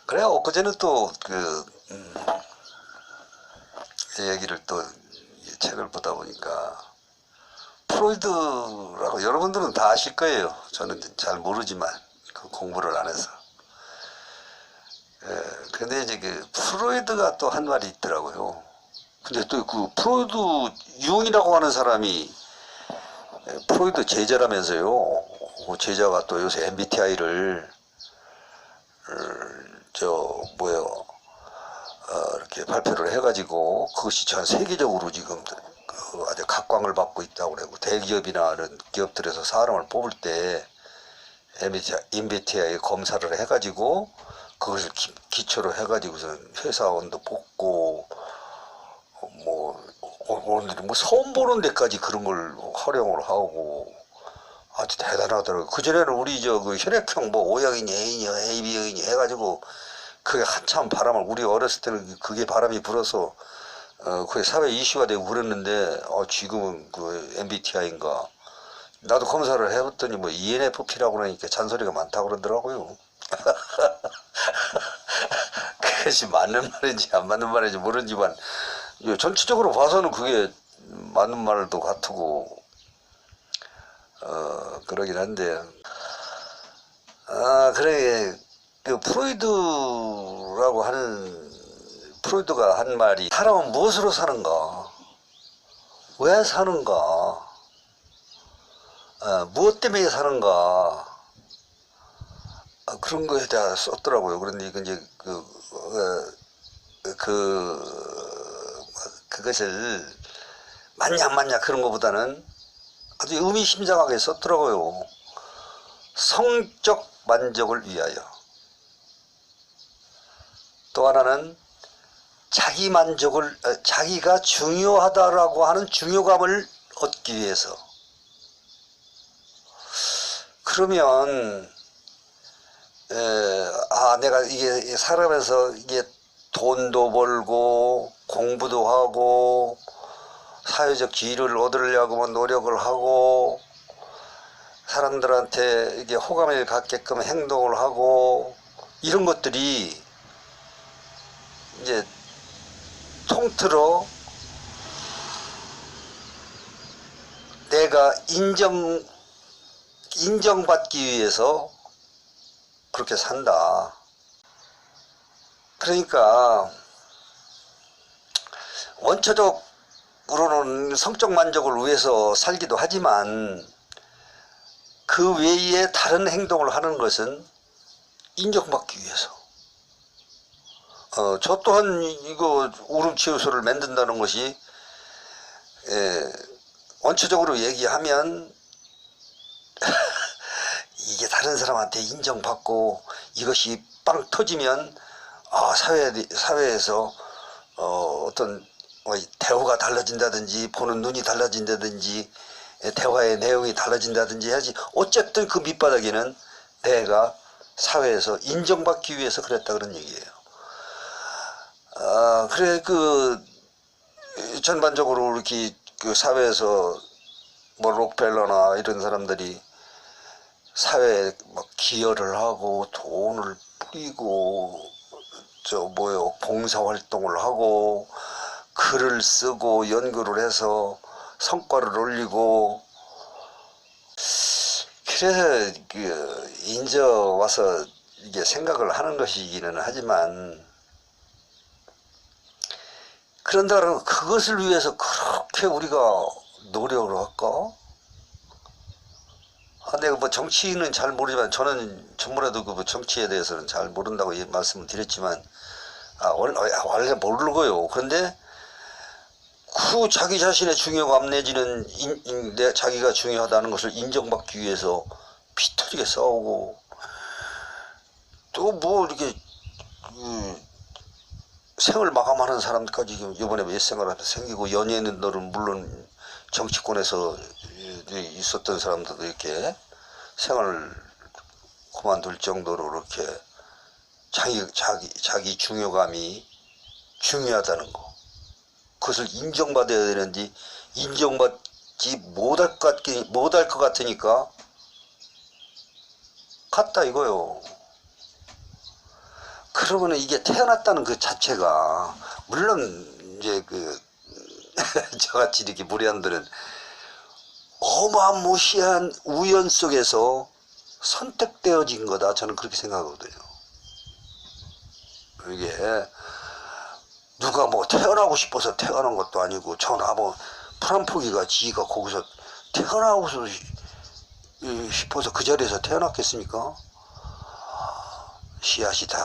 그래, 엊그제는 또 얘기를 또 책을 보다 보니까 프로이드라고 여러분들은 다 아실 거예요. 저는 잘 모르지만 그 공부를 안 해서. 근데 이제 그 프로이드가 또 한 말이 있더라고요. 근데 또 그 프로이드 융이라고 하는 사람이 프로이드 제자라면서요. 그 제자가 또 요새 MBTI를 이렇게 발표를 해가지고 그것이 전 세계적으로 지금 아주 각광을 받고 있다고 그러고, 대기업이나 이런 기업들에서 사람을 뽑을 때 MBTI 검사를 해가지고 그것을 기초로 해가지고선 회사원도 뽑고, 오늘들이 뭐 처음 보는 데까지 그런 걸 활용을 하고 아주 대단하더라고요. 그전에는 우리 그 혈액형 O형이니 A니 AB형이니 해가지고 그게 한참 우리 어렸을 때는 그게 바람이 불어서 그게 사회 이슈가 되고 그랬는데, 지금은 그 MBTI인가. 나도 검사를 해봤더니 뭐 ENFP라고 그러니까 잔소리가 많다고 그러더라고요. 그것이 맞는 말인지 안 맞는 말인지 모르지만 전체적으로 봐서는 그게 맞는 말도 같고 그러긴 한데, 그래, 그 프로이드가 한 말이, 사람은 무엇으로 사는가, 왜 사는가, 무엇 때문에 사는가, 그런 거에 대해 썼더라고요. 그런데 이제 그것을 맞냐 안 맞냐 그런 것보다는 아주 의미심장하게 썼더라고요. 성적 만족을 위하여. 또 하나는 자기가 중요하다라고 하는 중요감을 얻기 위해서. 그러면 내가 이게 살아가면서 이게 돈도 벌고 공부도 하고 사회적 지위를 얻으려고 노력을 하고 사람들한테 이게 호감을 갖게끔 행동을 하고, 이런 것들이 이제 통틀어 내가 인정받기 위해서 그렇게 산다. 그러니까 원초적으로는 성적 만족을 위해서 살기도 하지만 그 외에 다른 행동을 하는 것은 인정받기 위해서. 저 또한 이거 울음치유소를 만든다는 것이 원초적으로 얘기하면 이게 다른 사람한테 인정받고 이것이 빵 터지면 사회에서 어떤 대우가 달라진다든지 보는 눈이 달라진다든지 대화의 내용이 달라진다든지 해야지. 어쨌든 그 밑바닥에는 내가 사회에서 인정받기 위해서 그랬다 그런 얘기예요. 그래 전반적으로 이렇게 그 사회에서 뭐 록펠러나 이런 사람들이 사회에 막 기여를 하고 돈을 뿌리고 봉사활동을 하고 글을 쓰고 연구를 해서 성과를 올리고, 그래서 인제 와서 이게 생각을 하는 것이기는 하지만, 그런다면 그것을 위해서 그렇게 우리가 노력을 할까? 내가 뭐 정치는 잘 모르지만, 저는 전문에도 그 정치에 대해서는 잘 모른다고 말씀을 드렸지만, 원래 모르고요. 그런데 자기 자신의 중요감 내지는 자기가 중요하다는 것을 인정받기 위해서 피터지게 싸우고, 또 뭐 이렇게 생을 마감하는 사람까지 이번에 옛생활한테 생기고, 연예인들은 물론 정치권에서 있었던 사람들도 이렇게 생을 그만둘 정도로 이렇게 자기 중요감이 중요하다는 거, 그것을 인정받아야 되는데 인정받지 못할 것 같으니까 갔다 이거요. 그러고는 이게 태어났다는 그 자체가, 물론 이제 그 저같이 이렇게 무리한들은 어마무시한 우연 속에서 선택되어진 거다, 저는 그렇게 생각하거든요. 이게 누가 뭐 태어나고 싶어서 태어난 것도 아니고, 전하 뭐 프란포기가 지가 거기서 태어나고 싶어서 그 자리에서 태어났겠습니까? 씨앗이 다,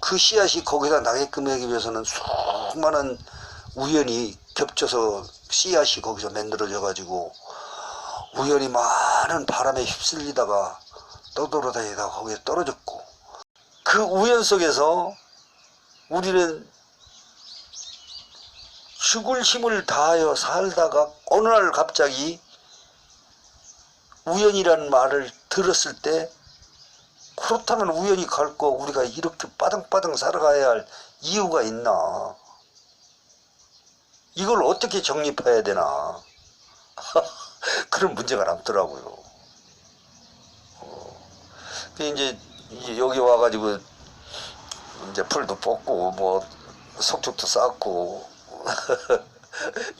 그 씨앗이 거기다 나게끔 하기 위해서는 수많은 우연이 겹쳐서 씨앗이 거기서 만들어져 가지고, 우연히 많은 바람에 휩쓸리다가 떠돌아다니다가 거기에 떨어졌고, 그 우연 속에서 우리는 죽을 힘을 다하여 살다가 어느 날 갑자기 우연이라는 말을 들었을 때, 그렇다면 우연히 갈 거 우리가 이렇게 빠등빠등 살아가야 할 이유가 있나? 이걸 어떻게 정립해야 되나? 그런 문제가 남더라고요. 이제 여기 와가지고 이제 풀도 뽑고 뭐 석죽도 쌓고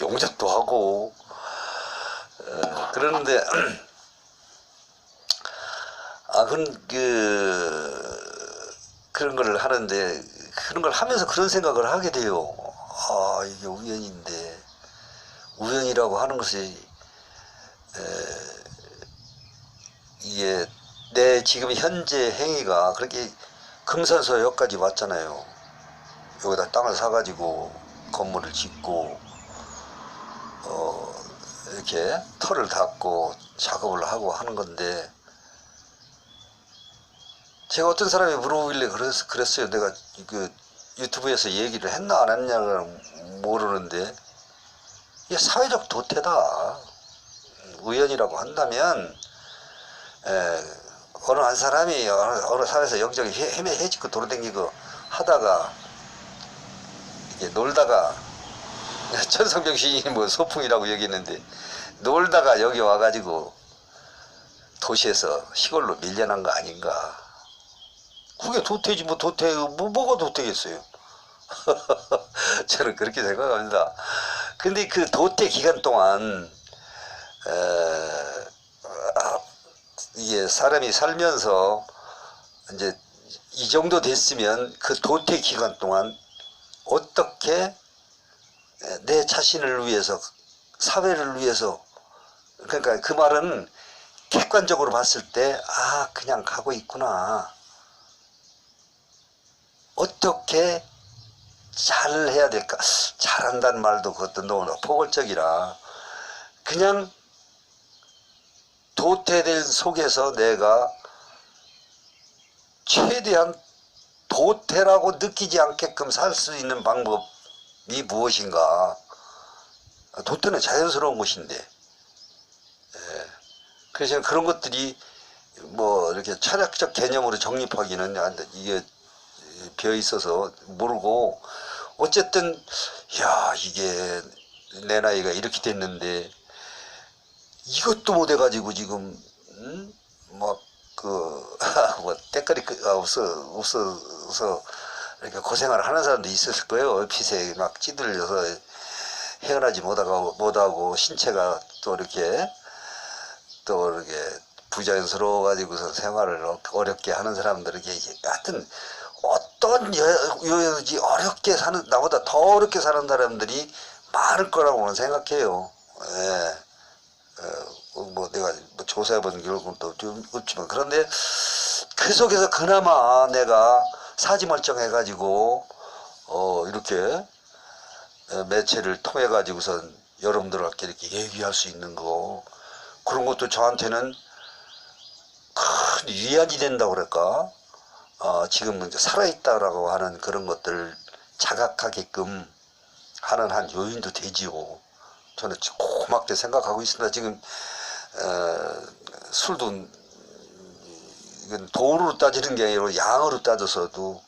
용접도 하고 그러는데 그런 걸 하는데, 그런 걸 하면서 그런 생각을 하게 돼요. 이게 우연인데, 우연이라고 하는 것이 이게 내 지금 현재 행위가 그렇게 금산서 여기까지 왔잖아요. 여기다 땅을 사가지고 건물을 짓고 이렇게 털을 닦고 작업을 하고 하는 건데, 제가 어떤 사람이 물어보길래 그랬어요. 내가 그 유튜브에서 얘기를 했나 안 했냐는 모르는데, 이게 사회적 도태다. 우연이라고 한다면 어느 한 사람이 어느 사회에서 여기저기 헤매헤지고 돌아다니고 하다가 이게 놀다가, 천성병신이 뭐 소풍이라고 얘기했는데, 놀다가 여기 와가지고 도시에서 시골로 밀려난 거 아닌가. 그게 도태지, 뭐 도태, 뭐가 도태겠어요. 저는 그렇게 생각합니다. 근데 그 도태 기간 동안 이게 사람이 살면서 이제 이 정도 됐으면 그 도태 기간 동안 어떻게 내 자신을 위해서, 사회를 위해서, 그러니까 그 말은 객관적으로 봤을 때 그냥 가고 있구나, 어떻게 잘 해야 될까. 잘한다는 말도 그것도 너무 포괄적이라, 그냥 도태된 속에서 내가 최대한 도태라고 느끼지 않게끔 살 수 있는 방법이 무엇인가. 도태는 자연스러운 것인데, 그래서 그런 것들이 뭐 이렇게 철학적 개념으로 정립하기는 이게 비어 있어서 모르고, 어쨌든 야, 이게 내 나이가 이렇게 됐는데 이것도 못 해가지고 지금 막 뭐 때거리가 없어서 이렇게 고생을 하는 사람도 있었을 거예요. 얼핏에 막 찌들려서 헤어나지 못하고 신체가 또 이렇게 부자연스러워 가지고서 생활을 어렵게 하는 사람들에게, 하여튼 어떤 여유지 어렵게 사는, 나보다 더 어렵게 사는 사람들이 많을 거라고는 생각해요. 뭐 내가 뭐 조사해본 결과도 좀 없지만, 그런데 그 속에서 그나마 내가 사지멀쩡해가지고 이렇게 매체를 통해 가지고선 여러분들께 이렇게 얘기할 수 있는 거, 그런 것도 저한테는 큰 위안이 된다고 그럴까. 지금 이제 살아있다라고 하는 그런 것들 자각하게끔 하는 한 요인도 되지요. 저는 고맙게 생각하고 있습니다. 지금 술도 이건 도로 따지는 게 아니라 양으로 따져서도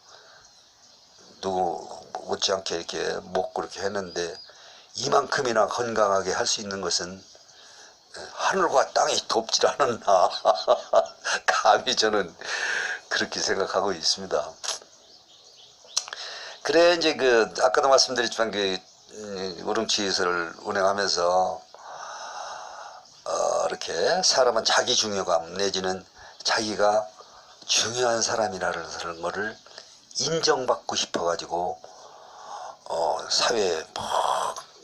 누구 못지않게 이렇게 먹고 이렇게 했는데, 이만큼이나 건강하게 할 수 있는 것은 하늘과 땅이 돕질 않았나. 감히 저는 그렇게 생각하고 있습니다. 그래 이제 그 아까도 말씀드렸지만 그 우릉치에서를 운행하면서 이렇게 사람은 자기 중요감 내지는 자기가 중요한 사람이라는 것을 인정받고 싶어가지고 사회에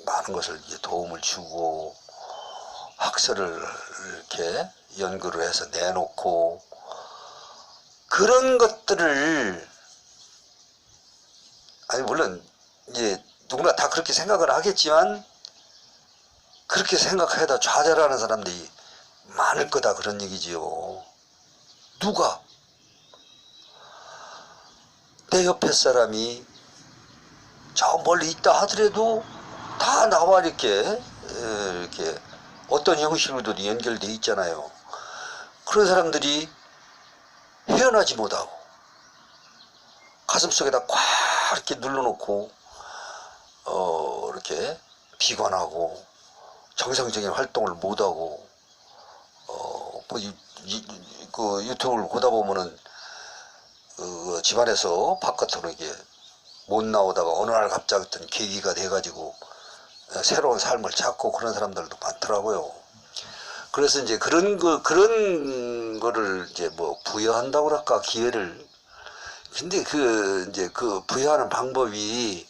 많은 것을 도움을 주고 학설을 이렇게 연구를 해서 내놓고 그런 것들을 아니 물론 이제 누구나 다 그렇게 생각을 하겠지만 그렇게 생각해도 좌절하는 사람들이 많을 거다 그런 얘기지요. 누가 내 옆에 사람이 저 멀리 있다 하더라도 다 나와 이렇게 어떤 형식으로든 연결돼 있잖아요. 그런 사람들이 헤어나지 못하고 가슴속에다 꽉 이렇게 눌러놓고 이렇게 비관하고 정상적인 활동을 못하고 그 유튜브를 보다 보면은 집안에서 바깥으로 이게 못 나오다가 어느 날 갑자기 어떤 계기가 돼가지고 새로운 삶을 찾고 그런 사람들도 많더라고요. 그래서 이제 그런 거를 이제 뭐 부여한다고 할까 기회를. 근데 이제 그 부여하는 방법이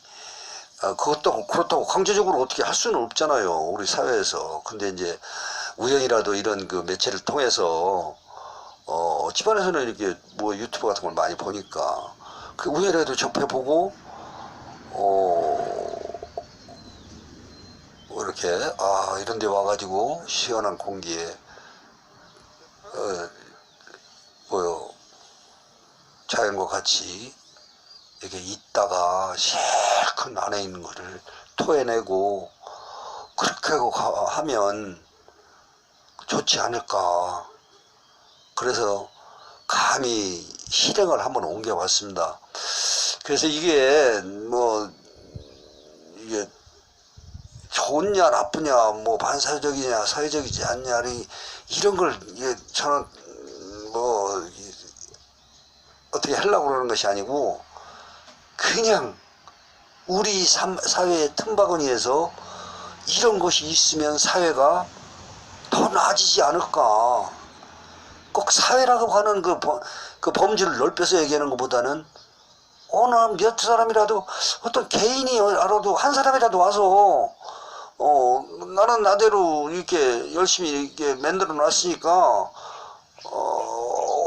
그것도 그렇다고 강제적으로 어떻게 할 수는 없잖아요 우리 사회에서. 근데 이제 우연이라도 이런 그 매체를 통해서 집안에서는 이렇게 뭐 유튜브 같은 걸 많이 보니까 그 우연이라도 접해보고 이렇게 이런 데 와가지고 시원한 공기에 자연과 같이 이렇게 있다가 실컷 안에 있는 거를 토해내고 그렇게 하면 좋지 않을까. 그래서 감히 실행을 한번 옮겨봤습니다. 그래서 이게 이게 좋냐 나쁘냐 뭐 반사적이냐 사회적이지 않냐 이런 걸 저는 어떻게 하려고 그러는 것이 아니고 그냥 우리 사회의 틈바구니에서 이런 것이 있으면 사회가 더 나아지지 않을까. 꼭 사회라고 하는 그 범주를 넓혀서 얘기하는 것보다는 어느 몇 사람이라도 어떤 개인이 알아도 한 사람이라도 와서 나는 나대로 이렇게 열심히 이렇게 만들어 놨으니까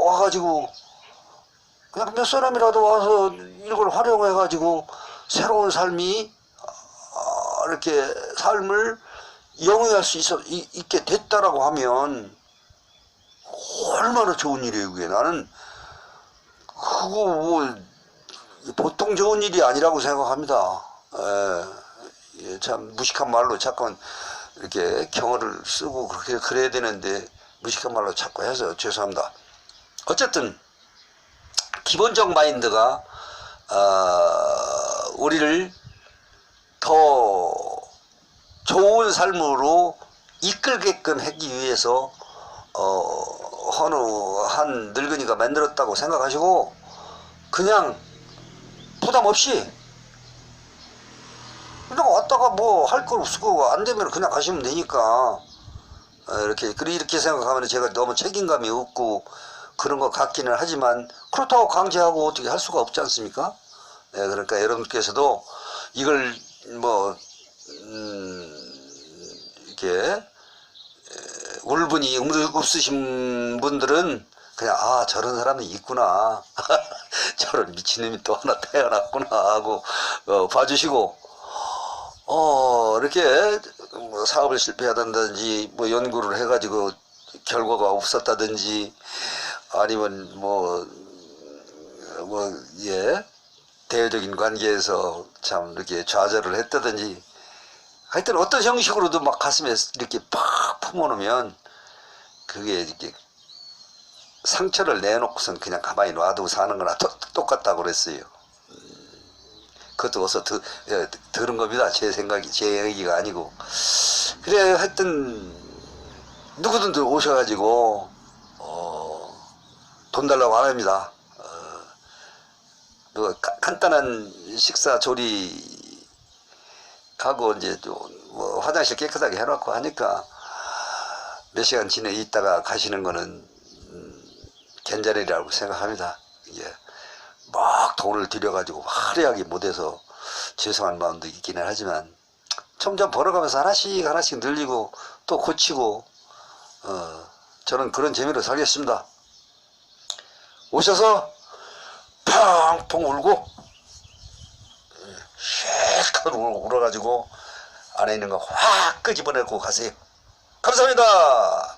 와가지고 그냥 몇 사람이라도 와서 이걸 활용해 가지고 새로운 삶이 이렇게 삶을 영위할 수 있게 됐다라고 하면 얼마나 좋은 일이에요. 그게 나는 그거 보통 좋은 일이 아니라고 생각합니다. 참 무식한 말로 자꾸 이렇게 경어를 쓰고 그렇게 그래야 되는데 무식한 말로 자꾸 해서 죄송합니다. 어쨌든 기본적 마인드가 우리를 더 좋은 삶으로 이끌게끔 하기 위해서 어느 한 늙은이가 만들었다고 생각하시고 그냥 부담 없이 그냥 왔다가 뭐 할 거 없고 안 되면 그냥 가시면 되니까 이렇게 생각하면 제가 너무 책임감이 없고 그런 것 같기는 하지만 그렇다고 강제하고 어떻게 할 수가 없지 않습니까? 네, 그러니까 여러분께서도 이걸 이렇게 울분이 없으신 분들은 그냥 저런 사람이 있구나 저런 미친놈이 또 하나 태어났구나 하고 봐주시고 이렇게 사업을 실패하다든지 연구를 해가지고 결과가 없었다든지 아니면 대외적인 관계에서 참 이렇게 좌절을 했다든지 하여튼 어떤 형식으로도 막 가슴에 이렇게 팍 품어놓으면 그게 이렇게 상처를 내놓고선 그냥 가만히 놔두고 사는 거나 똑같다고 그랬어요. 그것도 어서 들은 겁니다. 제 생각이, 제 얘기가 아니고. 그래, 하여튼, 누구든 오셔가지고, 돈 달라고 안 합니다. 그 간단한 식사 조리 하고 이제 뭐 화장실 깨끗하게 해놓고 하니까 몇 시간 지내 있다가 가시는 거는 괜찮으리라고 생각합니다. 이게 막 돈을 들여가지고 화려하게 못해서 죄송한 마음도 있기는 하지만 점점 벌어가면서 하나씩 하나씩 늘리고 또 고치고 저는 그런 재미로 살겠습니다. 오셔서 펑펑 울고 실컷 울어가지고 안에 있는 거 확 끄집어내고 가세요. 감사합니다.